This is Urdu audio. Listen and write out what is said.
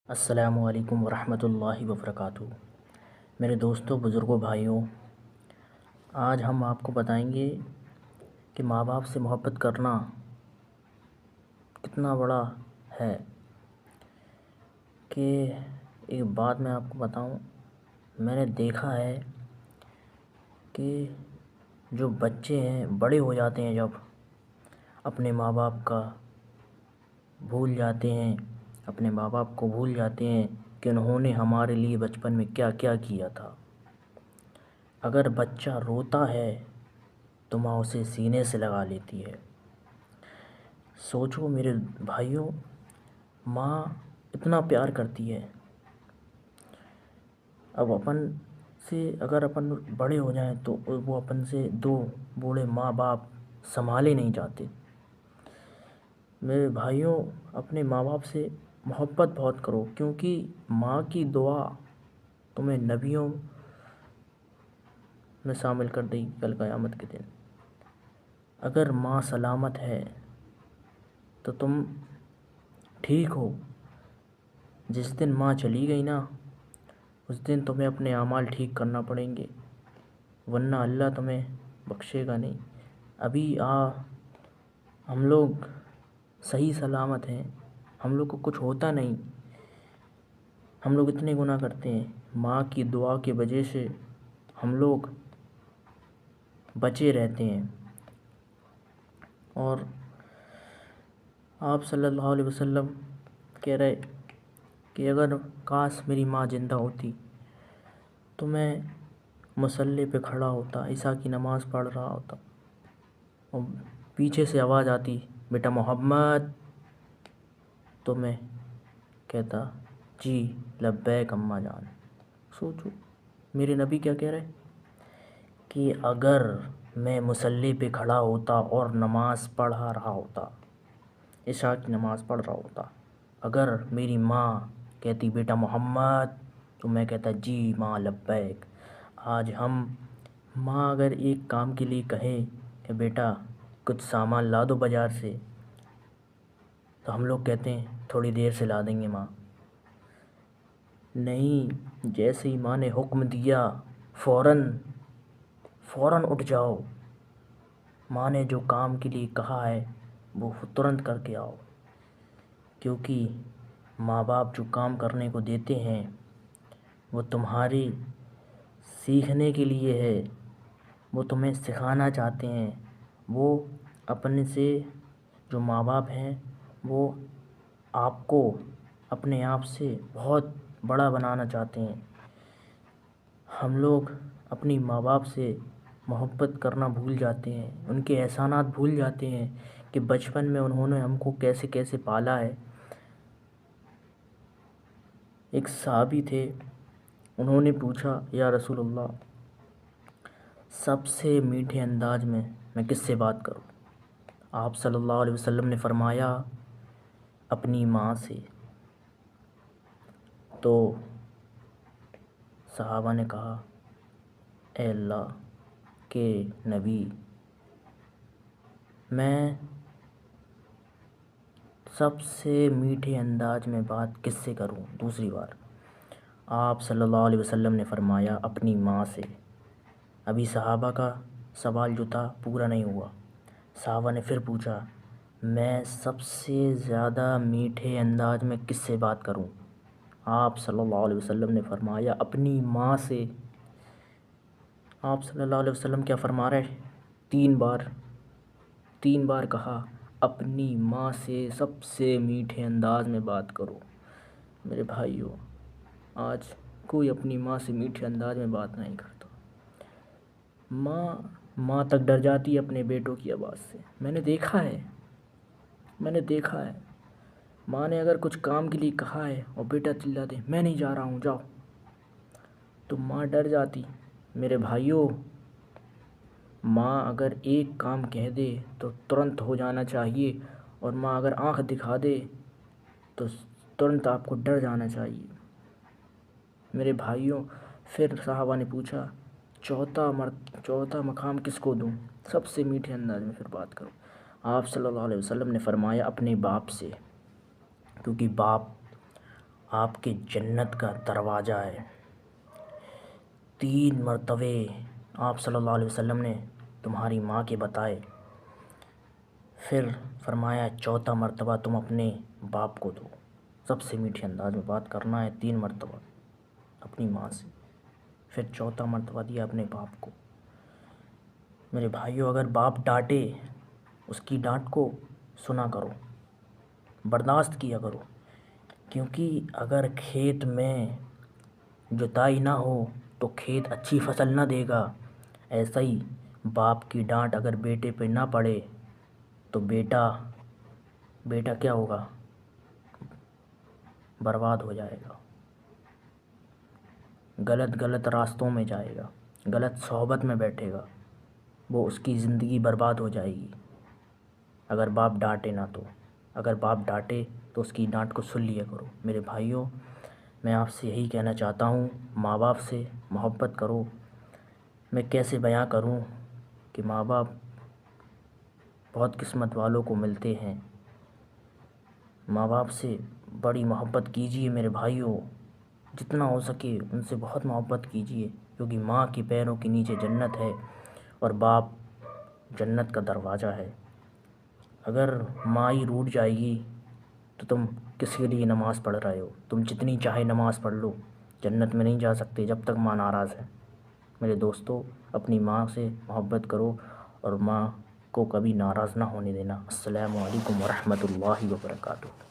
السلام علیکم ورحمۃ اللہ وبرکاتہ۔ میرے دوستوں، بزرگوں، بھائیوں، آج ہم آپ کو بتائیں گے کہ ماں باپ سے محبت کرنا کتنا بڑا ہے۔ کہ ایک بات میں آپ کو بتاؤں، میں نے دیکھا ہے کہ جو بچے ہیں بڑے ہو جاتے ہیں، جب اپنے ماں باپ کا بھول جاتے ہیں، اپنے ماں باپ کو بھول جاتے ہیں کہ انہوں نے ہمارے لیے بچپن میں کیا کیا کیا تھا۔ اگر بچہ روتا ہے تو ماں اسے سینے سے لگا لیتی ہے۔ سوچو میرے بھائیوں، ماں اتنا پیار کرتی ہے۔ اب اگر اپن بڑے ہو جائیں تو وہ اپن سے دو بوڑھے ماں باپ سنبھالے نہیں جاتے۔ میرے بھائیوں، اپنے ماں باپ سے محبت بہت کرو، کیونکہ ماں کی دعا تمہیں نبیوں میں شامل کر دے گی کل قیامت کے دن۔ اگر ماں سلامت ہے تو تم ٹھیک ہو۔ جس دن ماں چلی گئی نا، اس دن تمہیں اپنے اعمال ٹھیک کرنا پڑیں گے، ورنہ اللہ تمہیں بخشے گا نہیں۔ ابھی ہم لوگ صحیح سلامت ہیں، ہم لوگ کو کچھ ہوتا نہیں، ہم لوگ اتنے گناہ کرتے ہیں، ماں کی دعا کی وجہ سے ہم لوگ بچے رہتے ہیں۔ اور آپ صلی اللہ علیہ وسلم کہہ رہے کہ اگر کاش میری ماں زندہ ہوتی تو میں مصلی پہ کھڑا ہوتا، عشاء کی نماز پڑھ رہا ہوتا، اور پیچھے سے آواز آتی بیٹا محمد، تو میں کہتا جی لبیک اماں جان۔ سوچو میرے نبی کیا کہہ رہے کہ اگر میں مصلی پہ کھڑا ہوتا اور نماز پڑھا رہا ہوتا، عشاء کی نماز پڑھ رہا ہوتا، اگر میری ماں کہتی بیٹا محمد تو میں کہتا جی ماں لبیک۔ آج ماں اگر ایک کام کے لیے کہے کہ بیٹا کچھ سامان لا دو بازار سے، تو ہم لوگ کہتے ہیں تھوڑی دیر سے لا دیں گے ماں۔ نہیں، جیسے ہی ماں نے حکم دیا فوراً اٹھ جاؤ۔ ماں نے جو کام کے لیے کہا ہے وہ ترنت کر کے آؤ، کیونکہ ماں باپ جو کام کرنے کو دیتے ہیں وہ تمہاری سیکھنے کے لیے ہے، وہ تمہیں سکھانا چاہتے ہیں۔ وہ اپنے سے جو ماں باپ ہیں وہ آپ کو اپنے آپ سے بہت بڑا بنانا چاہتے ہیں۔ ہم لوگ اپنی ماں باپ سے محبت کرنا بھول جاتے ہیں، ان کے احسانات بھول جاتے ہیں کہ بچپن میں انہوں نے ہم کو کیسے کیسے پالا ہے۔ ایک صحابی تھے، انہوں نے پوچھا یا رسول اللہ، سب سے میٹھے انداز میں کس سے بات کروں؟ آپ صلی اللہ علیہ وسلم نے فرمایا اپنی ماں سے۔ تو صحابہ نے کہا اے اللہ کے نبی، میں سب سے میٹھے انداز میں بات کس سے کروں دوسری بار؟ آپ صلی اللہ علیہ وسلم نے فرمایا اپنی ماں سے۔ ابھی صحابہ کا سوال جو تھا پورا نہیں ہوا، صحابہ نے پھر پوچھا میں سب سے زیادہ میٹھے انداز میں کس سے بات کروں؟ آپ صلی اللہ علیہ وسلم نے فرمایا اپنی ماں سے۔ آپ صلی اللہ علیہ وسلم کیا فرما رہے؟ تین بار کہا اپنی ماں سے سب سے میٹھے انداز میں بات کرو۔ میرے بھائیوں، آج کوئی اپنی ماں سے میٹھے انداز میں بات نہیں کرتا۔ ماں تک ڈر جاتی ہے اپنے بیٹوں کی آواز سے۔ میں نے دیکھا ہے ماں نے اگر کچھ کام کے لیے کہا ہے اور بیٹا چلا دے میں نہیں جا رہا ہوں جاؤ، تو ماں ڈر جاتی۔ میرے بھائیوں، ماں اگر ایک کام کہہ دے تو ترنت ہو جانا چاہیے، اور ماں اگر آنکھ دکھا دے تو ترنت آپ کو ڈر جانا چاہیے۔ میرے بھائیوں، پھر صحابہ نے پوچھا چوتھا مقام کس کو دوں؟ سب سے میٹھے انداز میں پھر بات کرو۔ آپ صلی اللہ علیہ وسلم نے فرمایا اپنے باپ سے، کیونکہ باپ آپ کے جنت کا دروازہ ہے۔ 3 مرتبے آپ صلی اللہ علیہ وسلم نے تمہاری ماں کے بتائے، پھر فرمایا 4تھا مرتبہ تم اپنے باپ کو دو۔ سب سے میٹھے انداز میں بات کرنا ہے، 3 مرتبہ اپنی ماں سے، پھر 4تھا مرتبہ دیا اپنے باپ کو۔ میرے بھائیوں، اگر باپ ڈانٹے اس کی ڈانٹ کو سنا کرو، برداشت کیا کرو، کیونکہ اگر کھیت میں جتائی نہ ہو تو کھیت اچھی فصل نہ دے گا۔ ایسا ہی باپ کی ڈانٹ اگر بیٹے پہ نہ پڑے تو بیٹا کیا ہوگا؟ برباد ہو جائے گا، غلط راستوں میں جائے گا، غلط صحبت میں بیٹھے گا، وہ اس کی زندگی برباد ہو جائے گی اگر باپ ڈانٹے نہ تو۔ اگر باپ ڈانٹے تو اس کی ڈانٹ کو سن لیا کرو۔ میرے بھائیوں، میں آپ سے یہی کہنا چاہتا ہوں، ماں باپ سے محبت کرو۔ میں کیسے بیاں کروں کہ ماں باپ بہت قسمت والوں کو ملتے ہیں۔ ماں باپ سے بڑی محبت کیجیے میرے بھائیوں، جتنا ہو سکے ان سے بہت محبت کیجیے، کیونکہ ماں کے پیروں کے نیچے جنت ہے اور باپ جنت کا دروازہ ہے۔ اگر ماں ہی روٹھ جائے گی تو تم کس کے لیے نماز پڑھ رہے ہو؟ تم جتنی چاہے نماز پڑھ لو، جنت میں نہیں جا سکتے جب تک ماں ناراض ہے۔ میرے دوستو، اپنی ماں سے محبت کرو اور ماں کو کبھی ناراض نہ ہونے دینا۔ السلام علیکم ورحمۃ اللہ وبرکاتہ۔